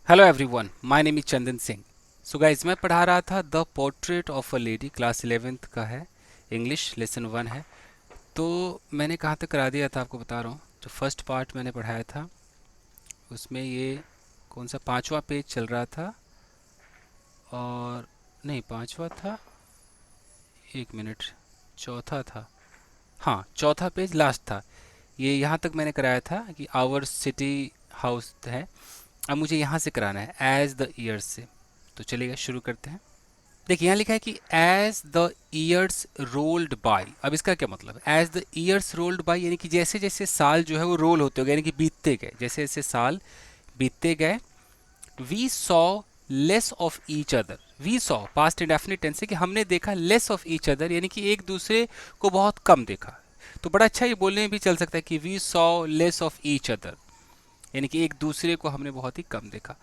Hello everyone, my name is Chandan Singh. So guys, मैं पढ़ा रहा था the portrait of a lady, class 11th का है, इंग्लिश लेसन 1 है। तो मैंने कहाँ तक करा दिया था आपको बता रहा हूँ। जो फर्स्ट पार्ट मैंने पढ़ाया था उसमें ये कौन सा पांचवा पेज चल रहा था, और नहीं पांचवा था, एक मिनट, चौथा था। हाँ, चौथा पेज लास्ट था। ये यहाँ तक मैंने कराया था कि आवर सिटी हाउस है। अब मुझे यहाँ से कराना है एज द ईयर्स से। तो चलिएगा शुरू करते हैं। देखिए यहाँ लिखा है कि as the years rolled by. अब इसका क्या मतलब है? As the years rolled by यानी कि जैसे जैसे साल जो है वो रोल होते गए, यानी कि बीतते गए, जैसे जैसे साल बीतते गए, we saw less of each other. We saw past indefinite tense है कि हमने देखा लेस ऑफ ईच अदर, यानी कि एक दूसरे को बहुत कम देखा। तो बड़ा अच्छा ये बोलने में भी चल सकता है कि we saw less of each other, यानी कि एक दूसरे को हमने बहुत ही कम देखा।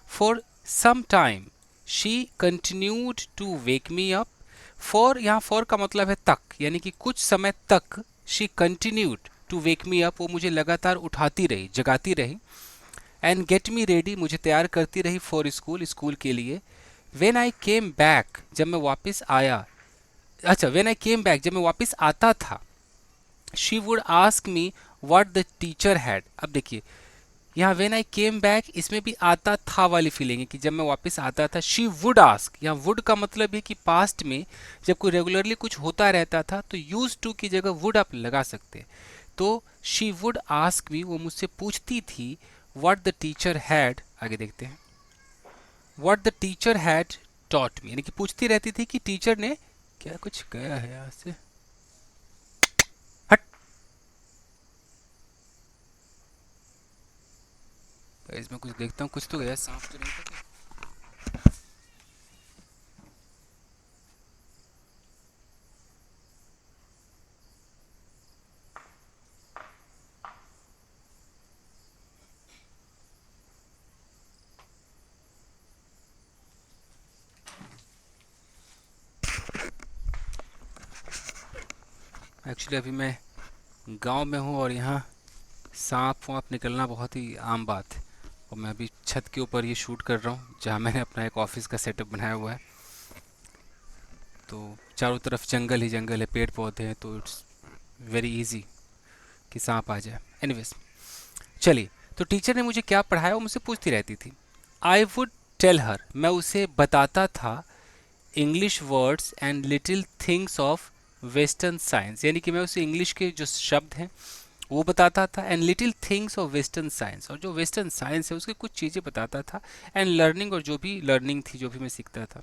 For some time she continued to wake me up. For, यहाँ फॉर का मतलब है तक, यानी कि कुछ समय तक she continued to wake me up, वो मुझे लगातार उठाती रही, जगाती रही। एंड गेट मी रेडी, मुझे तैयार करती रही फॉर स्कूल, स्कूल के लिए। वेन आई केम बैक, जब मैं वापस आया, अच्छा वेन आई केम बैक, जब मैं वापस आता था, she would ask me what the teacher had. अब देखिए यहाँ वेन आई केम बैक, इसमें भी आता था वाली फीलिंग है कि जब मैं वापस आता था। शी वुड आस्क, यहाँ वुड का मतलब है कि पास्ट में जब कोई रेगुलरली कुछ होता रहता था तो यूज टू की जगह वुड आप लगा सकते हैं। तो शी वुड आस्क मी, वो मुझसे पूछती थी, व्हाट द टीचर हैड, आगे देखते हैं, what the teacher had taught me, यानी कि पूछती रहती थी कि टीचर ने क्या कुछ गया है यहाँ से, हट। इसमें कुछ देखता हूँ, कुछ तो गया, सांप तो नहीं था क्या? एक्चुअली अभी मैं गांव में हूँ और यहाँ सांप वाँप निकलना बहुत ही आम बात है। और मैं अभी छत के ऊपर ये शूट कर रहा हूँ जहाँ मैंने अपना एक ऑफिस का सेटअप बनाया हुआ है। तो चारों तरफ जंगल ही जंगल है, पेड़ पौधे हैं, तो इट्स वेरी इजी कि सांप आ जाए। एनीवेज, चलिए। तो टीचर ने मुझे क्या पढ़ाया वो मुझसे पूछती रहती थी। आई वुड टेल हर, मैं उसे बताता था, English words and little things of western science, यानी कि मैं उसे इंग्लिश के जो शब्द हैं वो बताता था, and little things of western science, और जो वेस्टर्न साइंस है उसकी कुछ चीज़ें बताता था। एंड लर्निंग, और जो भी लर्निंग थी, जो भी मैं सीखता था,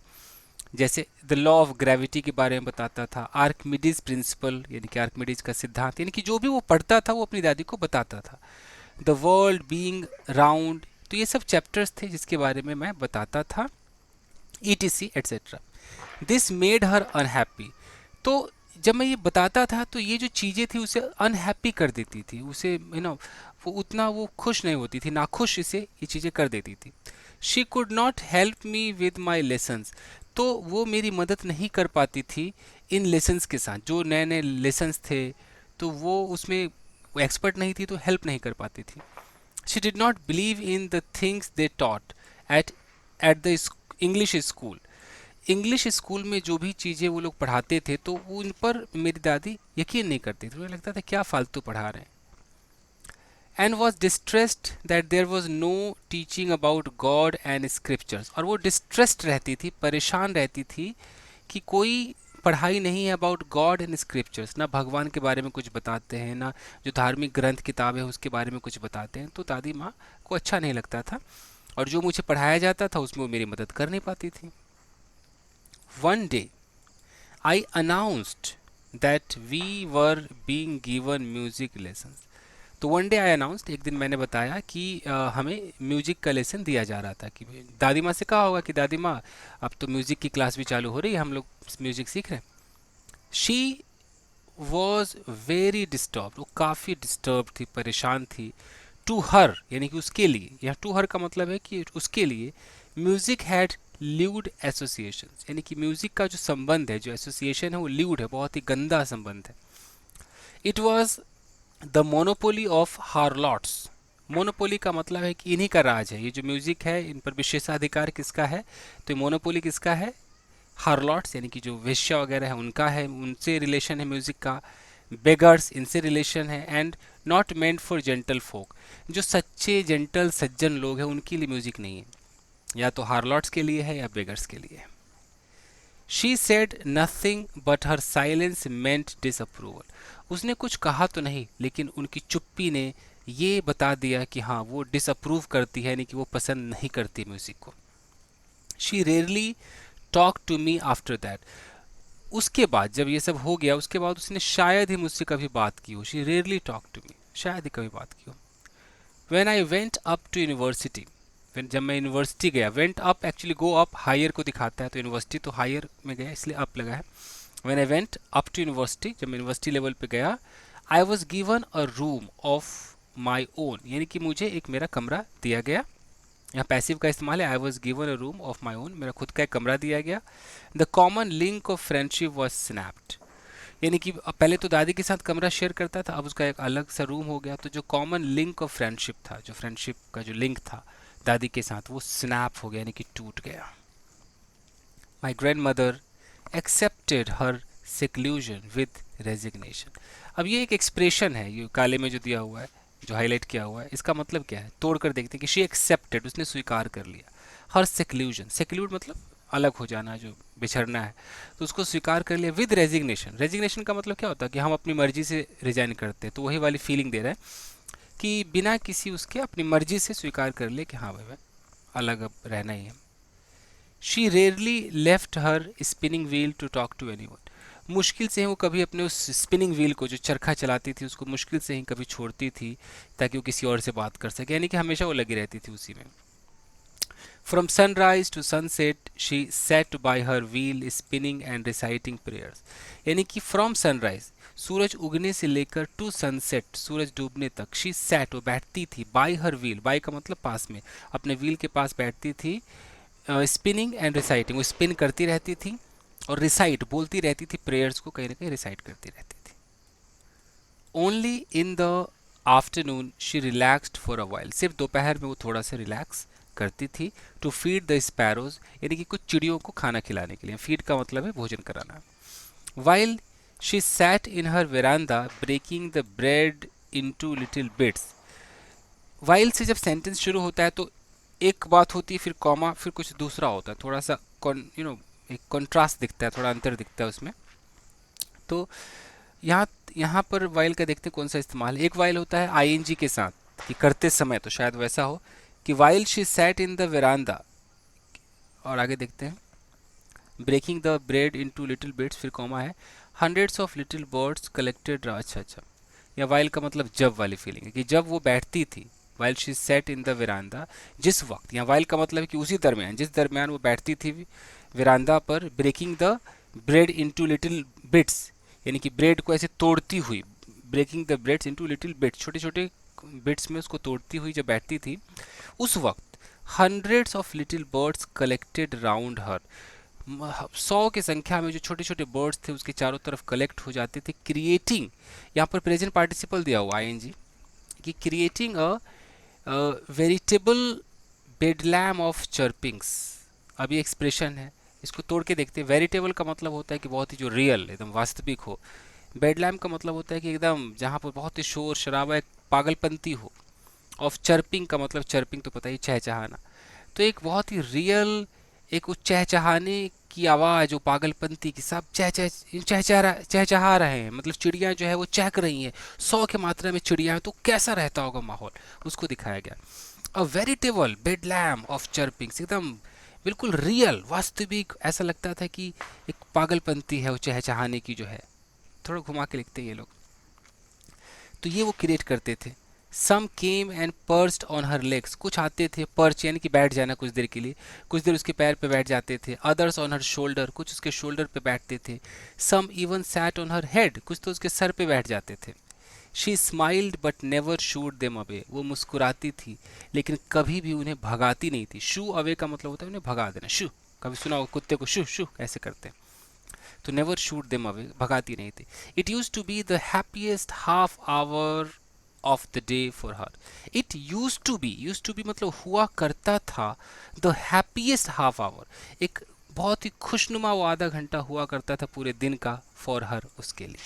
जैसे द लॉ ऑफ ग्रेविटी के बारे में बताता था, आर्कमिडीज प्रिंसिपल यानी कि आर्कमिडीज का सिद्धांत, यानी कि जो भी वो पढ़ता था वो अपनी दादी को बताता था। द वर्ल्ड बीइंग राउंड, तो ये सब चैप्टर्स थे जिसके बारे में मैं बताता था, etc etcetera. This made her unhappy, तो जब मैं ये बताता था तो ये जो चीज़ें थी उसे अनहैप्पी कर देती थी, उसे वो उतना वो खुश नहीं होती थी, नाखुश इसे ये चीज़ें कर देती थी। She could not help me with my lessons, तो वो मेरी मदद नहीं कर पाती थी इन लेसन्स के साथ, जो नए नए लेसन्स थे तो वो उसमें एक्सपर्ट नहीं थी, तो हेल्प नहीं कर पाती थी। She did not believe in the things they taught at at the English school, English school में जो भी चीज़ें वो लोग पढ़ाते थे तो उन पर मेरी दादी यकीन नहीं करती थी, उन्हें लगता था क्या फालतू पढ़ा रहे हैं। And was distressed that there was no teaching about God and scriptures, और वो डिस्ट्रेस्ड रहती थी, परेशान रहती थी कि कोई पढ़ाई नहीं है अबाउट गॉड एंड स्क्रिप्चर्स, ना भगवान के बारे में कुछ बताते हैं, ना जो धार्मिक ग्रंथ किताब है उसके बारे में कुछ बताते हैं। तो दादी माँ को अच्छा नहीं लगता था, और जो मुझे पढ़ाया जाता था उसमें वो मेरी मदद कर नहीं पाती थी। One day I announced that we were being given music lessons. तो वन डे आई अनाउंस्ड, एक दिन मैंने बताया कि हमें म्यूजिक का लेसन दिया जा रहा था। कि दादी माँ से कहा होगा कि दादी माँ अब तो म्यूजिक की क्लास भी चालू हो रही है, हम लोग म्यूजिक सीख रहे हैं। शी वॉज वेरी डिस्टर्ब, वो काफ़ी डिस्टर्ब थी, परेशान थी। टू हर यानी कि उसके लिए, या टू हर का मतलब है कि उसके लिए, म्यूजिक हैड ल्यूड एसोसिएशन, यानी कि म्यूजिक का जो संबंध है, जो एसोसिएशन है वो ल्यूड है, बहुत ही गंदा संबंध है। It was the monopoly of harlots, monopoly का मतलब है कि इन्हीं का राज है, ये जो म्यूजिक है इन पर विशेषाधिकार किसका है, तो मोनोपोली किसका है, हार्लॉट्स यानी कि जो वेश्या वगैरह है उनका है, उनसे रिलेशन है म्यूजिक का। बेगर्स इनसे रिलेशन है। And not meant for gentle folk, जो सच्चे जेंटल सज्जन लोग हैं उनके लिए म्यूजिक नहीं है, या तो हार्लॉट्स के लिए है या बेगर्स के लिए है। She said nothing but her silence meant disapproval, उसने कुछ कहा तो नहीं लेकिन उनकी चुप्पी ने ये बता दिया कि हाँ वो डिसअप्रूव करती है, यानी कि वो पसंद नहीं करती म्यूजिक को। She rarely talk to me after that, उसके बाद जब ये सब हो गया उसके बाद उसने शायद ही मुझसे कभी बात की हो। She rarely talk to me, शायद ही कभी बात की हो। When I went up to university, जब मैं यूनिवर्सिटी गया, went up actually go up higher को दिखाता है, तो यूनिवर्सिटी तो हायर में गया इसलिए अप लगा है। When I went up to university, जब मैं यूनिवर्सिटी लेवल पे गया, I was given a room of my own, यानी कि मुझे एक मेरा कमरा दिया गया। यहाँ पैसिव का इस्तेमाल है, आई was given a room of my own, मेरा खुद का एक कमरा दिया गया। The common link of friendship was snapped, यानी कि पहले तो दादी के साथ कमरा शेयर करता था, अब उसका एक अलग सा रूम हो गया, तो जो कॉमन लिंक ऑफ फ्रेंडशिप था, जो फ्रेंडशिप का जो लिंक था दादी के साथ, वो स्नैप हो गया यानी कि टूट गया। My grand mother accepted her seclusion with resignation, अब ये एक एक्सप्रेशन है, ये काले में जो दिया हुआ है, जो हाईलाइट किया हुआ है, इसका मतलब क्या है, तोड़कर देखते हैं कि शी एक्सेप्टेड, उसने स्वीकार कर लिया। हर सेक्लूजन, सेक्लूड मतलब अलग हो जाना, जो बिछड़ना है, तो उसको स्वीकार कर लिया। विद रेजिग्नेशन, रेजिग्नेशन का मतलब क्या होता है कि हम अपनी मर्जी से रिजाइन करते हैं, तो वही वाली फीलिंग दे रहा है कि बिना किसी उसके अपनी मर्जी से स्वीकार कर ले कि हाँ भाई अलग अब रहना ही है। She rarely left her spinning wheel to talk to anyone, मुश्किल से ही वो कभी अपने उस स्पिनिंग व्हील को, जो चरखा चलाती थी, उसको मुश्किल से ही कभी छोड़ती थी ताकि वो किसी और से बात कर सके, यानी कि हमेशा वो लगी रहती थी उसी में। From sunrise to sunset she sat by her wheel spinning and reciting prayers, यानी कि फ्रॉम सनराइज, सूरज उगने से लेकर टू सनसेट, सूरज डूबने तक, शी सेट, वो बैठती थी, बाय हर व्हील, बाय का मतलब पास में, अपने व्हील के पास बैठती थी, स्पिनिंग एंड रिसाइटिंग, वो स्पिन करती रहती थी और रिसाइट बोलती रहती थी, प्रेयर्स को कहीं ना कहीं रिसाइट करती रहती थी। Only in the afternoon she relaxed for a while, सिर्फ दोपहर में वो थोड़ा सा रिलैक्स करती थी। टू फीड द स्पैरोज, यानी कि कुछ चिड़ियों को खाना खिलाने के लिए, फीड का मतलब है भोजन कराना। While she sat in her veranda breaking the bread into little bits, while से जब सेंटेंस शुरू होता है तो एक बात होती है, फिर कॉमा, फिर कुछ दूसरा होता है, थोड़ा सा एक कॉन्ट्रास्ट दिखता है, थोड़ा अंतर दिखता है उसमें। तो यहाँ यहाँ पर वाइल का देखते हैं कौन सा इस्तेमाल है। एक वाइल होता है आईएनजी के साथ कि करते समय, तो शायद वैसा हो कि while she sat in the veranda, और आगे देखते हैं breaking the bread into little bits, फिर कॉमा है, hundreds of little birds collected, अच्छा अच्छा, या वाइल का मतलब जब वाली फीलिंग है कि जब वो बैठती थी, while she set in the veranda, जिस वक्त, या वाइल का मतलब है कि उसी दरमियान, जिस दरमियान वो बैठती थी वेरांदा पर, breaking the bread into little bits, यानी कि ब्रेड को ऐसे तोड़ती हुई, breaking the breads into little bits, छोटे छोटे बिट्स में उसको तोड़ती हुई जब बैठती थी, उस वक्त hundreds of little birds collected round her, 100 की संख्या में जो छोटे छोटे बर्ड्स थे उसके चारों तरफ कलेक्ट हो जाते थे, क्रिएटिंग, यहाँ पर प्रेजेंट पार्टिसिपल दिया हुआ आईएनजी, कि क्रिएटिंग अ वेरिटेबल बेडलैम ऑफ चर्पिंग्स, अब ये एक्सप्रेशन है, इसको तोड़ के देखते हैं। वेरिटेबल का मतलब होता है कि बहुत ही जो रियल, एकदम वास्तविक हो। बेडलैम का मतलब होता है कि एकदम जहाँ पर बहुत ही शोर शराबा, एक पागलपंती हो। ऑफ चर्पिंग का मतलब, चर्पिंग तो पता ही, चहचहाना, तो एक बहुत ही रियल, एक उस चहचहाने की आवाज़, वो पागलपंती की, सब चहचहा रहे हैं, मतलब चिड़िया जो है वो चहक रही हैं, 100 की मात्रा में चिड़िया है, तो कैसा रहता होगा माहौल, उसको दिखाया गया। अ वेरिटेबल बेडलैम ऑफ चर्पिंग्स, एकदम बिल्कुल रियल, वास्तविक, ऐसा लगता था कि एक पागलपंती है वो चहचहाने की जो है। थोड़ा घुमा के लिखते हैं ये लोग, तो ये वो क्रिएट करते थे। Some came and perched on her legs, कुछ आते थे, पर्च यानी कि बैठ जाना कुछ देर के लिए, कुछ देर उसके पैर पे बैठ जाते थे। अदर्स ऑन हर शोल्डर, कुछ उसके शोल्डर पे बैठते थे। Some even sat on her head, कुछ तो उसके सर पे बैठ जाते थे। She smiled but never shooed them away, वो मुस्कुराती थी लेकिन कभी भी उन्हें भगाती नहीं थी। शू अवे का मतलब होता है उन्हें भगा देना, शू, कभी सुना होगा कुत्ते को शू शू ऐसे करते हैं, तो नेवर शूट देम अवे, भगाती नहीं थी। It used to be the happiest half hour of the day for her. It used to be मतलब हुआ करता था, द हैप्पीएस्ट हाफ आवर, एक बहुत ही खुशनुमा वो आधा घंटा हुआ करता था पूरे दिन का फॉर हर, उसके लिए.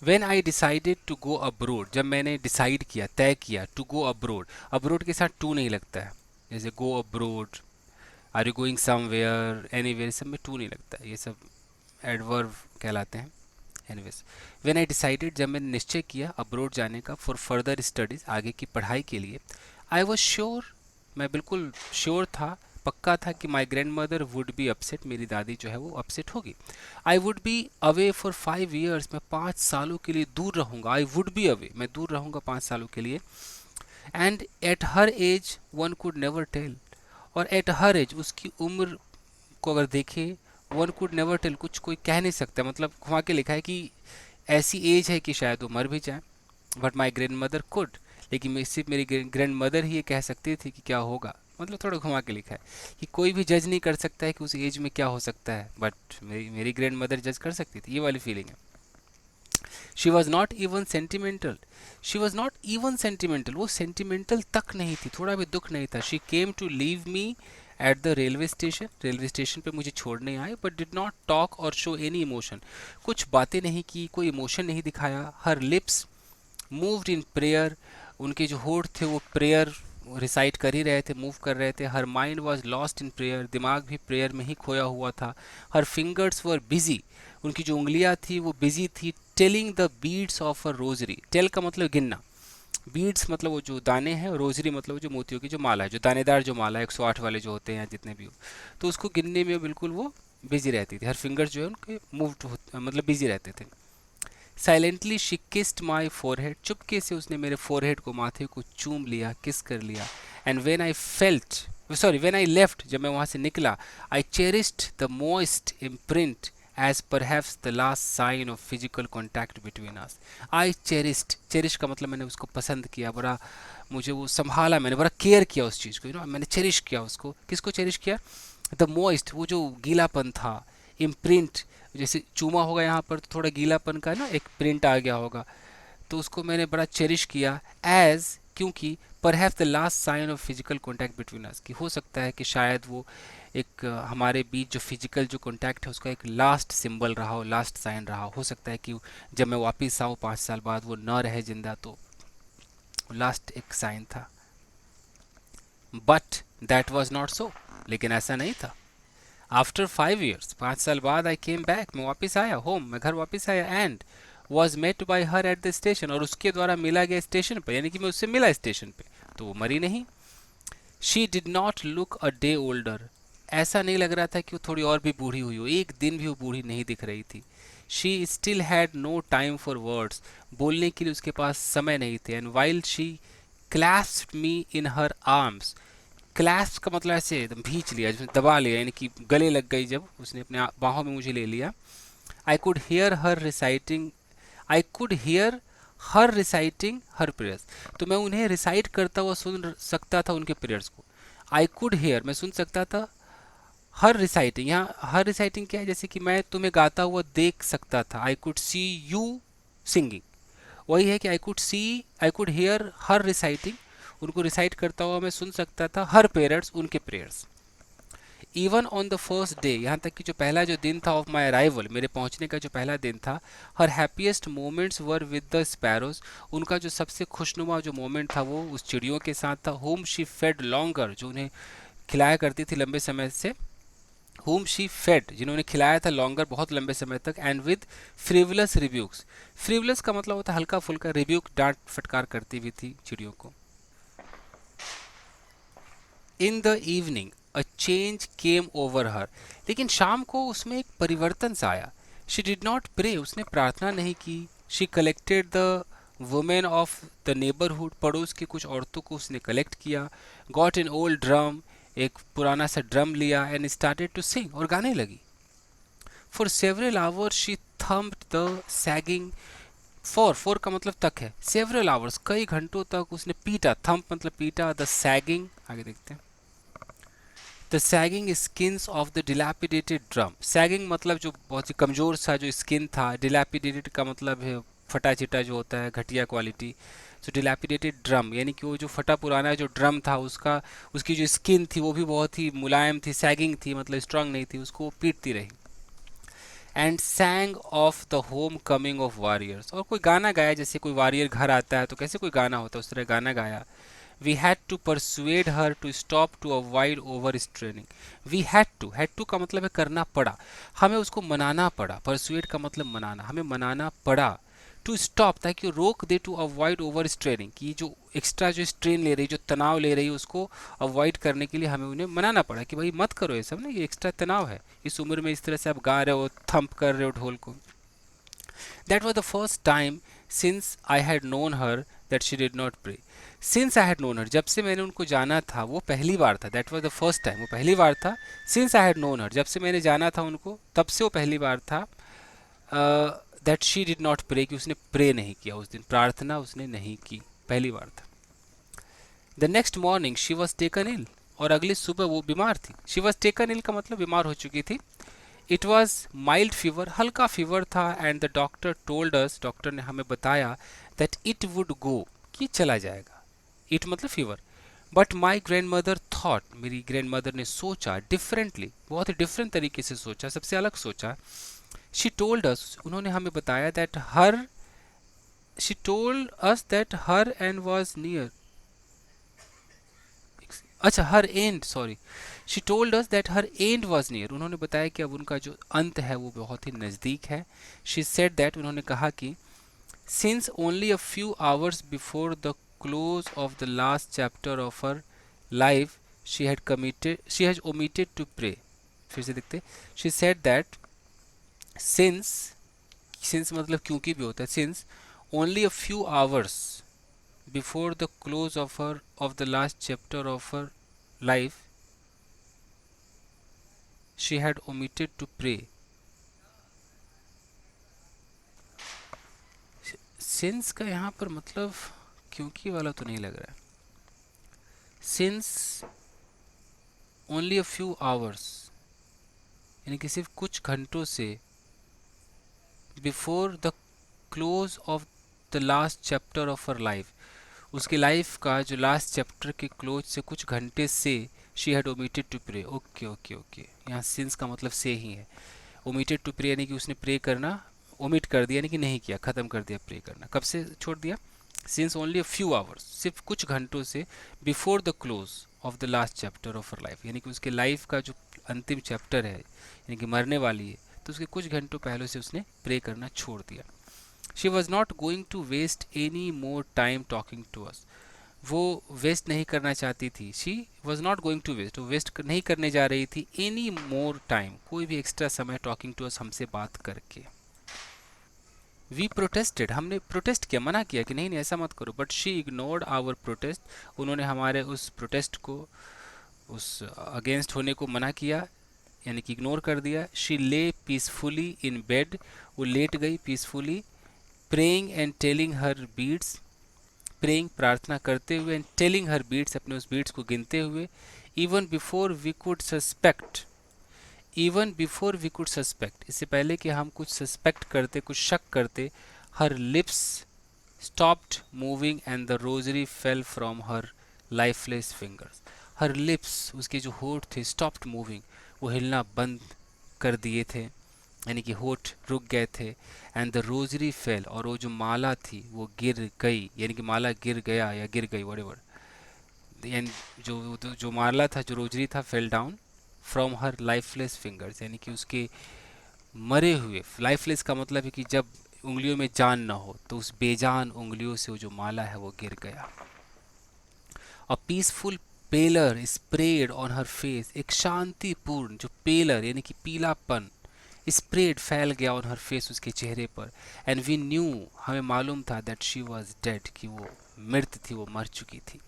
When I decided to go abroad, जब मैंने डिसाइड किया, तय किया, टू गो अब्रोड, अब्रोड के साथ टू नहीं लगता है, जैसे go abroad, are you going somewhere, anywhere, सब में टू नहीं लगता है, ये सब एडवर्ब कहलाते हैं. एनीवेज, व्हेन आई डिसाइडेड, जब मैंने निश्चय किया अब्रोड जाने का, फॉर फर्दर स्टडीज, आगे की पढ़ाई के लिए, आई वॉज श्योर, मैं बिल्कुल श्योर था, पक्का था कि my grand mother would be upset, मेरी दादी जो है वो अपसेट होगी. I would be away for 5 years, मैं 5 सालों के लिए दूर रहूंगा. आई वुड बी अवे, मैं दूर रहूंगा 5 सालों के लिए. And at her age one could never tell, और एट हर एज, उसकी उम्र को अगर देखे, वन कुड नेवर टेल, कुछ कोई कह नहीं सकता, मतलब घुमा के लिखा है कि ऐसी एज है कि शायद वो मर भी जाए. But my grand mother could, लेकिन सिर्फ मेरी ग्रैंड मदर ही ये कह सकती थी कि क्या होगा, मतलब थोड़ा घुमा के लिखा है कि कोई भी जज नहीं कर सकता है कि उस एज में क्या हो सकता है, बट मेरी ग्रैंड मदर जज कर सकती थी, ये वाली फीलिंग है. She was not even sentimental, she was not even sentimental, वो सेंटिमेंटल तक नहीं थी, थोड़ा भी दुख नहीं था. She came to leave me at the railway station पे मुझे छोड़ने आए, बट डिड नॉट टॉक और शो एनी इमोशन, कुछ बातें नहीं की, कोई इमोशन नहीं दिखाया. Her lips moved in prayer, उनके जो होठ थे वो प्रेयर रिसाइट कर ही रहे थे, मूव कर रहे थे. Her mind was lost in prayer, दिमाग भी प्रेयर में ही खोया हुआ था. हर फिंगर्स वर बिजी, उनकी जो उंगलियां थी वो बिजी थी. Telling the beads of a rosary, tell का मतलब गिनना, बीड्स मतलब वो जो दाने हैं, रोजरी मतलब वो जो मोतियों की जो माला है, जो दानेदार जो माला है, 108 वाले जो होते हैं जितने भी हो, तो उसको गिनने में बिल्कुल वो बिजी रहती थी. हर फिंगर्स जो है उनके मूव्ड मतलब बिजी रहते थे. Silently she kissed my forehead, चुपके से उसने मेरे फोरहेड को, माथे को चूम लिया, किस कर लिया. एंड वेन आई लेफ्ट, जब मैं वहाँ से निकला, I cherished the most imprint as perhaps the last sign of physical contact between us. I cherished, cherish का मतलब मैंने उसको पसंद किया, बड़ा मुझे वो संभाला, मैंने बड़ा केयर किया उस चीज़ को, मैंने चेरिश किया उसको. किसको चेरिश किया? द मोइस्ट, वो जो गीलापन था. इम्प्रिंट, जैसे चूमा होगा यहाँ पर तो थोड़ा गीलापन का ना एक प्रिंट आ गया होगा, तो उसको मैंने बड़ा चेरिश किया. एज, क्योंकि perhaps the last sign of physical contact between us, कि हो सकता है कि शायद वो एक हमारे बीच जो फिजिकल जो कॉन्टैक्ट है उसका एक लास्ट सिंबल रहा हो, लास्ट साइन रहा हो सकता है कि जब मैं वापस आऊँ 5 साल बाद वो न रहे जिंदा, तो लास्ट एक साइन था. But that was not so, लेकिन ऐसा नहीं था. आफ्टर 5 years, 5 साल बाद, आई केम बैक, मैं वापस आया होम, मैं घर वापस आया. And was met by her at the station, और उसके द्वारा मिला गया स्टेशन पर, यानी कि मैं उससे मिला स्टेशन पे, तो वो मरी नहीं. She did not look a day older, ऐसा नहीं लग रहा था कि वो थोड़ी और भी बूढ़ी हुई हो, एक दिन भी वो बूढ़ी नहीं दिख रही थी. She still had no time for words, बोलने के लिए उसके पास समय नहीं थे. And while she clasped me in her arms, clasp का मतलब ऐसे एकदम भींच लिया, जिसने दबा लिया, यानी कि गले लग गई जब उसने अपने बाहों में मुझे ले लिया. I could hear her reciting, I could hear her reciting her prayers, तो मैं उन्हें रिसाइट करता हुआ सुन सकता था उनके प्रेयर्स को. आई कुड हियर, मैं सुन सकता था. हर रिसाइटिंग, यहाँ हर रिसाइटिंग क्या है, जैसे कि मैं तुम्हें गाता हुआ देख सकता था. I could see you singing, वही है कि I could hear her reciting, उनको रिसाइट करता हुआ मैं सुन सकता था हर पेरेंट्स, उनके prayers. Even on the first day, यहाँ तक कि जो पहला जो दिन था ऑफ माई अराइवल, मेरे पहुँचने का जो पहला दिन था, her happiest moments were with the sparrows, उनका जो सबसे खुशनुमा जो मोमेंट था वो उस चिड़ियों के साथ था. होम शी फेड लॉन्गर, जो उन्हें खिलाया करती थी लंबे समय से. whom she fed, जिन्होंने खिलाया था लॉन्गर, बहुत लंबे समय तक. एंड विद फ्रिवलस रिव्यूक्स, फ्रिवलस का मतलब होता है हल्का फुल्का, रिव्यूक डांट फटकार करती भी थी चिड़ियों को. इन the evening a change came over हर, लेकिन शाम को उसमें एक परिवर्तन सा आया. शी डिड नॉट प्रे, उसने प्रार्थना नहीं की. She collected the women of the neighbourhood, पड़ोस की कुछ औरतों को उसने कलेक्ट किया. गॉट एन ओल्ड ड्रम, एक पुराना सा ड्रम लिया. एंड स्टार्टेड टू सिंग, और गाने लगी. For several hours she thumped the sagging, for का मतलब तक है, सेवरल आवर्स कई घंटों तक उसने पीटा, थम्प मतलब पीटा, द सैगिंग, आगे देखते हैं. The sagging skins of the dilapidated drum, sagging मतलब जो बहुत ही कमजोर सा जो स्किन था, डिलैपिडेटेड का मतलब है फटा चिटा जो होता है, घटिया क्वालिटी। सो डिलैपिडेटेड ड्रम, यानी कि वो जो फटा पुराना जो ड्रम था उसका, उसकी जो स्किन थी वो भी बहुत ही मुलायम थी, सैगिंग थी, मतलब स्ट्रांग नहीं थी, उसको वो पीटती रही। And सैंग of the home coming of warriors, और कोई गाना गाया, जैसे कोई वॉरियर घर आता है तो कैसे कोई गाना होता है, उस तरह गाना गाया। We had to persuade her to stop to avoid over straining. We had to का मतलब है करना पड़ा, हमें उसको मनाना पड़ा। परसुएड का मतलब मनाना, हमें मनाना पड़ा। टू स्टॉप, ताकि वो रोक दे, टू अवॉइड ओवर स्ट्रेनिंग, कि जो एक्स्ट्रा जो स्ट्रेन ले रही, जो तनाव ले रही है, उसको अवॉइड करने के लिए हमें उन्हें मनाना पड़ा कि भाई मत करो ये सब ना, ये एक्स्ट्रा तनाव है, इस उम्र में इस तरह से आप गा रहे हो, थंप कर रहे हो ढोल को। That was the first time since I had known her that she did not pray. Since I had known her, जब से मैंने उनको जाना था, वो पहली बार था। That was the first time, वो पहली बार था। Since I had known her, जब से मैंने जाना था उनको, तब से वो पहली बार था। That she did not pray, कि उसने प्रे नहीं किया उस दिन, प्रार्थना उसने नहीं की, पहली बार था। The next morning she was taken ill, और अगली सुबह वो बीमार थी। शी वॉज टेकन इल का मतलब बीमार हो चुकी थी। इट वॉज माइल्ड फीवर, हल्का फीवर था। And the doctor told us, doctor ने हमें बताया, दैट इट वुड गो, कि चला जाएगा। इट मतलब fever. But my grand mother thought, मेरी ग्रैंड मदर ने सोचा, डिफरेंटली, बहुत ही डिफरेंट तरीके से सोचा, सबसे अलग सोचा। शी टोल्ड अस, उन्होंने हमें बताया, that her, she told us that her end was near, अच्छा her end, sorry, she told us that her end was near, उन्होंने बताया कि अब उनका जो अंत है वो बहुत ही नज़दीक है। शी सेड दैट, उन्होंने कहा कि since only a few hours before the close of the last chapter of her life she has omitted to pray. फिर से देखते, she said that since, since मतलब क्योंकि भी होता है, since only a few hours before the close of the last chapter of her life she had omitted to pray। since का यहाँ पर मतलब क्योंकि वाला तो नहीं लग रहा है। since only a few hours, यानी कि सिर्फ कुछ घंटों से, before the close of the last chapter of her life, उसकी लाइफ का जो लास्ट चैप्टर के क्लोज से कुछ घंटे से, she had omitted to pray. Okay okay okay, यहाँ सिंस का मतलब से ही है। ओमिटेड टू प्रे यानी कि उसने प्रे करना ओमिट कर दिया, यानी कि नहीं किया, ख़त्म कर दिया प्रे करना। कब से छोड़ दिया? Since only a few hours, सिर्फ कुछ घंटों से, before the close of the last chapter of her life, यानी कि उसके लाइफ का जो अंतिम चैप्टर है, यानी कि मरने वाली है, तो उसके कुछ घंटों पहले से उसने प्रे करना छोड़ दिया। She was not going to waste any more time talking to us, वो वेस्ट नहीं करना चाहती थी। She was not going to waste, वो वेस्ट नहीं करने जा रही थी एनी मोर टाइम, कोई भी एक्स्ट्रा समय टॉकिंग टू अस, हमसे बात करके। वी प्रोटेस्टेड, हमने प्रोटेस्ट किया, मना किया कि नहीं नहीं ऐसा मत करो। But she ignored our protest, उन्होंने हमारे उस प्रोटेस्ट को, उस अगेंस्ट होने को मना किया, यानी कि इग्नोर कर दिया। शी ले पीसफुली इन बेड, वो लेट गई peacefully. Praying and telling her beads, praying प्रार्थना करते हुए, एंड टेलिंग हर बीट्स अपने उस बीट्स को गिनते हुए। Even before we could suspect, even before we could suspect, इससे पहले कि हम कुछ सस्पेक्ट करते, कुछ शक करते। हर lips stopped moving and the rosary fell from her lifeless fingers. Her lips, उसके जो होठ थे, स्टॉप्ड मूविंग, वो हिलना बंद कर दिए थे, यानी कि होठ रुक गए थे। एंड द रोजरी फेल, और वो जो माला थी वो गिर गई, यानी कि माला गिर गया या गिर गई, व्हाटएवर। एंड जो माला था, जो रोजरी था, fell down from her lifeless fingers, यानी कि उसके मरे हुए, लाइफलेस का मतलब है कि जब उंगलियों में जान ना हो, तो उस बेजान उंगलियों से वो जो माला है वो गिर गया। A peaceful pallor spread on her face, एक शांतिपूर्ण जो पेलर यानी कि पीलापन, स्प्रेड फैल गया ऑन हर फेस, उसके चेहरे पर। एंड वी न्यू, हमें मालूम था, दैट शी वॉज डेड, कि वो मृत थी, वो मर चुकी थी।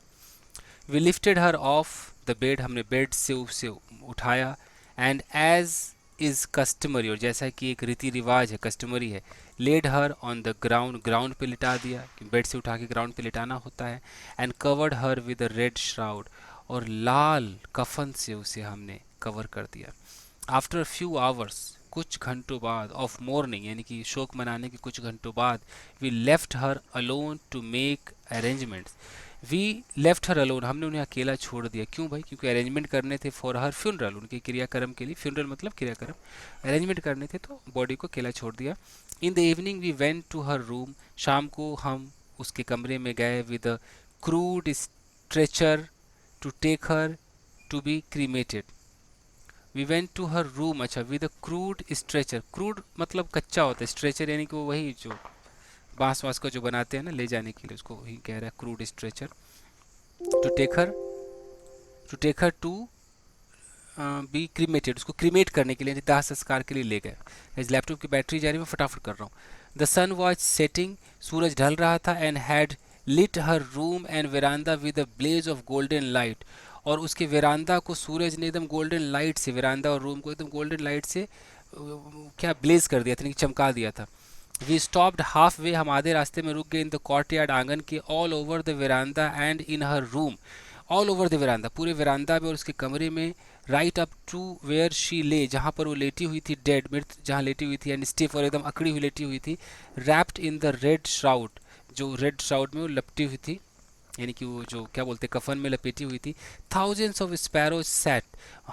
We lifted her off the bed, हमने बेड से उसे उठाया। एंड एज इज़ कस्टमरी, और जैसा कि एक रीति रिवाज है, कस्टमरी है, laid her on the ground, ground पे लिटा दिया, कि बेड से उठा के ग्राउंड पे लिटाना होता है। And covered her with a red shroud, और लाल कफन से उसे हमने कवर कर दिया। आफ्टर फ्यू आवर्स, कुछ घंटों बाद, ऑफ मॉर्निंग यानी कि शोक मनाने के कुछ घंटों बाद, we left her alone to make arrangements. We left her alone, हमने उन्हें अकेला छोड़ दिया। क्यों भाई? क्योंकि अरेंजमेंट करने थे फॉर हर फ्यूनरल, उनके क्रियाक्रम के लिए। फ्यूनरल मतलब क्रियाक्रम, अरेंजमेंट करने थे तो बॉडी को अकेला छोड़ दिया। In the evening we went to her room, शाम को हम उसके कमरे में गए with a crude stretcher to take her to be cremated. We went to her room, अच्छा, with a crude stretcher. Crude मतलब कच्चा होता है, स्ट्रेचर यानी कि वो वही जो बांस वांस का जो बनाते हैं ना ले जाने के लिए, उसको वही कह रहा है crude stretcher. To take her, to take her to be cremated, उसको क्रीमेट करने के लिए, दाह संस्कार के लिए ले गए। इस लैपटॉप की बैटरी जा रही है, मैं फटाफट कर रहा हूँ। द सन वॉज सेटिंग, सूरज ढल रहा था। And had lit her room and veranda with a blaze of golden light, और उसके वेरांदा को सूरज ने एकदम गोल्डन लाइट से, वेरांदा और रूम को एकदम गोल्डन लाइट से क्या ब्लेज कर दिया था, चमका दिया था। वी स्टॉप्ड हाफ वे, हम आधे रास्ते में रुक गए। इन द कॉर्टयार्ड, आंगन के। All over the veranda and in her room, all over the veranda, पूरे वेरांदा में और उसके कमरे में। Right up to where she lay, जहाँ पर वो लेटी हुई थी, डेड, मृत जहाँ लेटी हुई थी, एंड स्टिफ, और एकदम अकड़ी हुई लेटी हुई थी। Wrapped in the red shroud, जो रेड श्राउड में वो लपटी हुई थी, यानी कि वो जो क्या बोलते हैं कफन में लपेटी हुई थी। थाउजेंड्स ऑफ स्पैरोज सैट,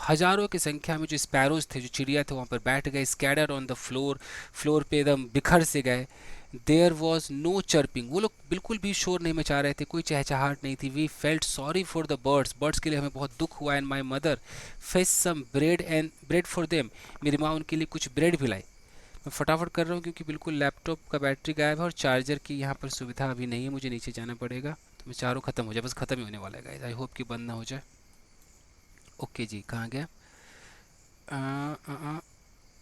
हजारों की संख्या में जो स्पैरोज थे, जो चिड़िया थे, वहाँ पर बैठ गए। स्कैडर ऑन द फ्लोर, फ्लोर पे एकदम बिखर से गए। देयर वॉज नो चर्पिंग, वो लोग बिल्कुल भी शोर नहीं मचा रहे थे, कोई चहचहाट नहीं थी। We felt sorry for the birds, birds के लिए हमें बहुत दुख हुआ। And my mother face some bread for them, मेरी माँ उनके लिए कुछ ब्रेड भी लाई। मैं फटाफट कर रहा हूँ क्योंकि बिल्कुल लैपटॉप का बैटरी गायब है और चार्जर की यहाँ पर सुविधा अभी नहीं है, मुझे नीचे जाना पड़ेगा। तो मैं चारों ख़त्म हो जाए, बस ख़त्म ही होने वाला है गाइस, आई होप कि बंद ना हो जाए। ओके जी, कहाँ गया?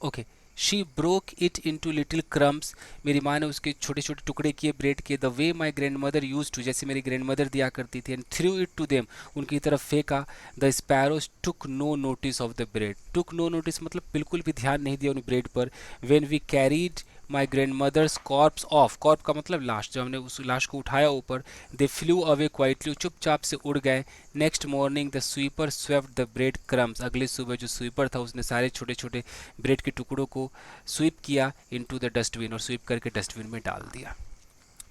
Okay. She broke it into little crumbs, मेरी माँ ने उसके छोटे छोटे टुकड़े किए ब्रेड के। The way my grandmother use to, जैसे मेरी ग्रैंड मदर दिया करती थी। And threw it to them, उनकी तरफ फेंका। The sparrows took no notice of the bread, took no notice मतलब बिल्कुल भी ध्यान नहीं दिया उन ब्रेड पर। When we carried my grandmother's corpse off, corpse का मतलब लाश, जब हमने उस लाश को उठाया ऊपर। दे फ्लू अवे क्वाइटली, चुपचाप से उड़ गए। Next morning the sweeper swept the bread crumbs, अगले सुबह जो स्वीपर था उसने सारे छोटे छोटे ब्रेड के टुकड़ों को स्वीप किया इनटू द डस्टबिन, और स्वीप करके डस्टबिन में डाल दिया।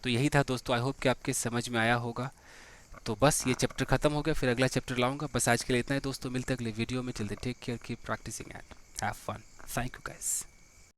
तो यही था दोस्तों, आई होप कि आपके समझ में आया होगा। तो बस ये चैप्टर खत्म हो गया, फिर अगला चैप्टर लाऊंगा। बस आज के लिए इतना ही दोस्तों, मिलते अगले वीडियो में। चलते, take care, keep practising and have fun. Thank you guys.